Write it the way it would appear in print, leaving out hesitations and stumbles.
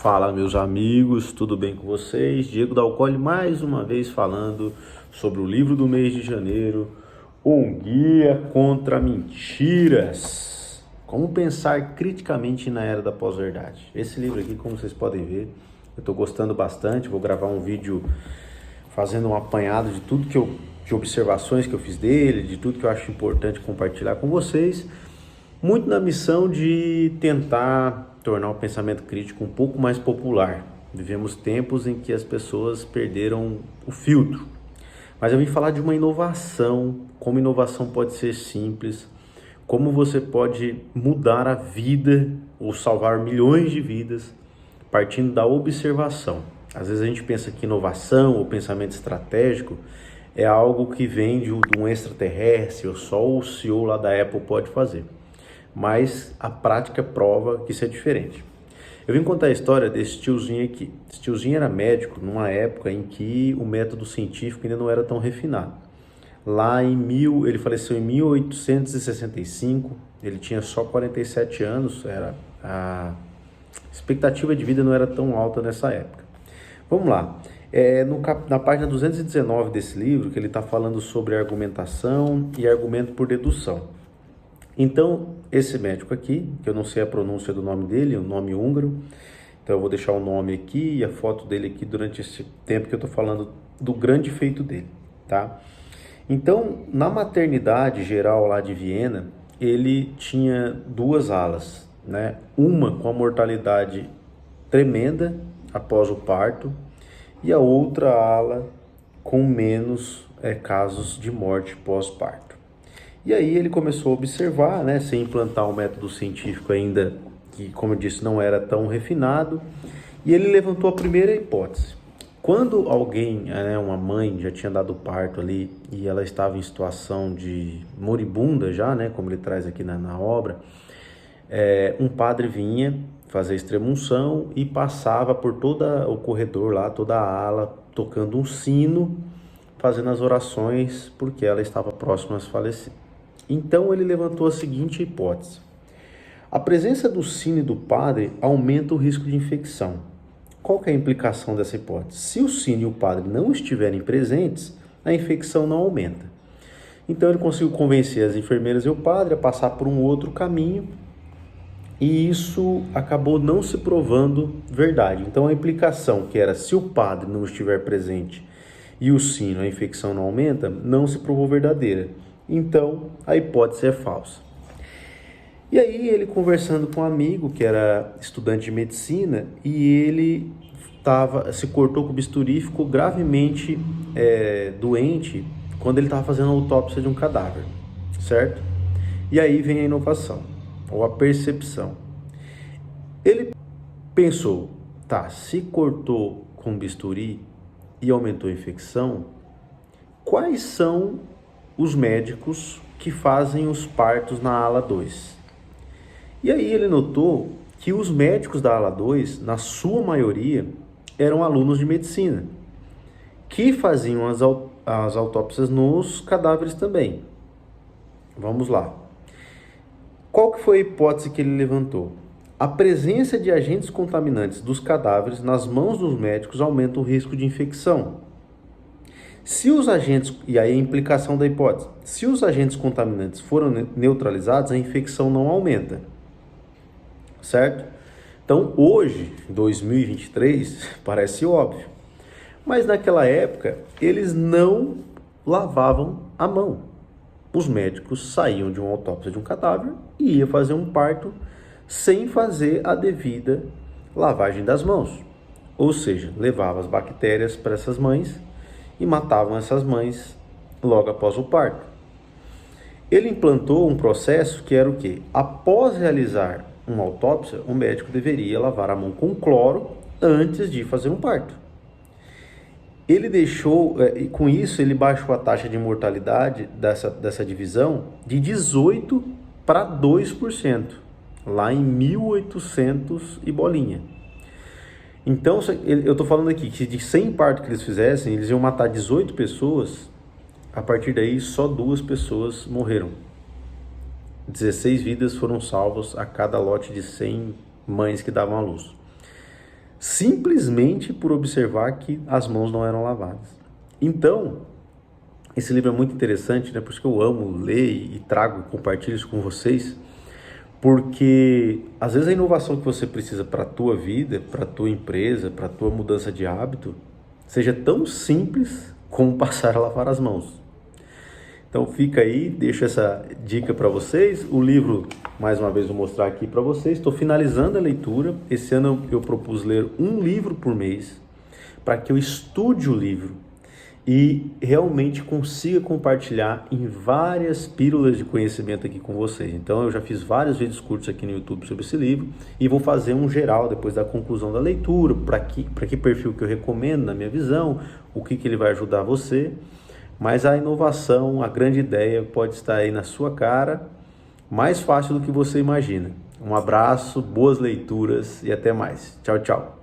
Fala, meus amigos, tudo bem com vocês? Diego Dalcoli mais uma vez falando sobre o livro do mês de janeiro, Um Guia contra Mentiras. Como pensar criticamente na era da pós-verdade. Esse livro aqui, como vocês podem ver, eu estou gostando bastante. Vou gravar um vídeo fazendo um apanhado de tudo de observações que eu fiz dele, de tudo que eu acho importante compartilhar com vocês. Muito na missão de tentar tornar o pensamento crítico um pouco mais popular. Vivemos tempos em que as pessoas perderam o filtro. Mas eu vim falar de uma inovação, como inovação pode ser simples, como você pode mudar a vida ou salvar milhões de vidas partindo da observação. Às vezes a gente pensa que inovação ou pensamento estratégico é algo que vem de um extraterrestre, ou só o CEO lá da Apple pode fazer. Mas a prática prova que isso é diferente. Eu vim contar a história desse tiozinho aqui. Esse tiozinho era médico numa época em que o método científico ainda não era tão refinado. Ele faleceu em 1865, ele tinha só 47 anos, a expectativa de vida não era tão alta nessa época. Vamos lá, na página 219 desse livro, que ele está falando sobre argumentação e argumento por dedução. Então, esse médico aqui, que eu não sei a pronúncia do nome dele, é um nome húngaro, então eu vou deixar o nome aqui e a foto dele aqui durante esse tempo que eu estou falando do grande feito dele, tá? Então, na maternidade geral lá de Viena, ele tinha duas alas, né? Uma com a mortalidade tremenda após o parto e a outra ala com menos casos de morte pós-parto. E aí ele começou a observar, né, sem implantar um método científico ainda, que como eu disse, não era tão refinado, e ele levantou a primeira hipótese. Quando alguém, uma mãe já tinha dado parto ali, e ela estava em situação de moribunda já, né, como ele traz aqui na obra, um padre vinha fazer extrema-unção e passava por todo o corredor lá, toda a ala, tocando um sino, fazendo as orações, porque ela estava próxima a falecer. Então ele levantou a seguinte hipótese: a presença do sino e do padre aumenta o risco de infecção. Qual que é a implicação dessa hipótese? Se o sino e o padre não estiverem presentes, a infecção não aumenta. Então ele conseguiu convencer as enfermeiras e o padre a passar por um outro caminho, e isso acabou não se provando verdade. Então a implicação, que era se o padre não estiver presente e o sino, a infecção não aumenta, não se provou verdadeira. Então, a hipótese é falsa. E aí, ele conversando com um amigo que era estudante de medicina, e ele se cortou com o bisturi e ficou gravemente doente quando ele estava fazendo a autópsia de um cadáver, certo? E aí vem a inovação, ou a percepção. Ele pensou, se cortou com bisturi e aumentou a infecção, quais são os médicos que fazem os partos na ala 2. E aí ele notou que os médicos da ala 2, na sua maioria, eram alunos de medicina, que faziam as autópsias nos cadáveres também. Vamos lá. Qual que foi a hipótese que ele levantou? A presença de agentes contaminantes dos cadáveres nas mãos dos médicos aumenta o risco de infecção. Se os agentes, e aí a implicação da hipótese, se os agentes contaminantes foram neutralizados, a infecção não aumenta, certo? Então hoje, 2023, parece óbvio, mas naquela época eles não lavavam a mão. Os médicos saíam de uma autópsia de um cadáver e iam fazer um parto sem fazer a devida lavagem das mãos, ou seja, levava as bactérias para essas mães e matavam essas mães logo após o parto. Ele implantou um processo que era o quê? Após realizar uma autópsia, o médico deveria lavar a mão com cloro antes de fazer um parto. Ele e com isso ele baixou a taxa de mortalidade dessa divisão de 18% para 2%, lá em 1800 e bolinha. Então, eu estou falando aqui que de 100 partos que eles fizessem, eles iam matar 18 pessoas, a partir daí só 2 pessoas morreram. 16 vidas foram salvas a cada lote de 100 mães que davam à luz. simplesmente por observar que as mãos não eram lavadas. Então, esse livro é muito interessante, né? Por isso que eu amo ler e trago e compartilho isso com vocês, porque às vezes a inovação que você precisa para a tua vida, para a tua empresa, para a tua mudança de hábito, seja tão simples como passar a lavar as mãos. Então fica aí, deixo essa dica para vocês. O livro, mais uma vez, vou mostrar aqui para vocês. Estou finalizando a leitura. Esse ano eu propus ler um livro por mês, para que eu estude o livro e realmente consiga compartilhar em várias pílulas de conhecimento aqui com vocês. Então eu já fiz vários vídeos curtos aqui no YouTube sobre esse livro e vou fazer um geral depois da conclusão da leitura, para que perfil que eu recomendo na minha visão, o que ele vai ajudar você. Mas a inovação, a grande ideia pode estar aí na sua cara, mais fácil do que você imagina. Um abraço, boas leituras e até mais. Tchau, tchau.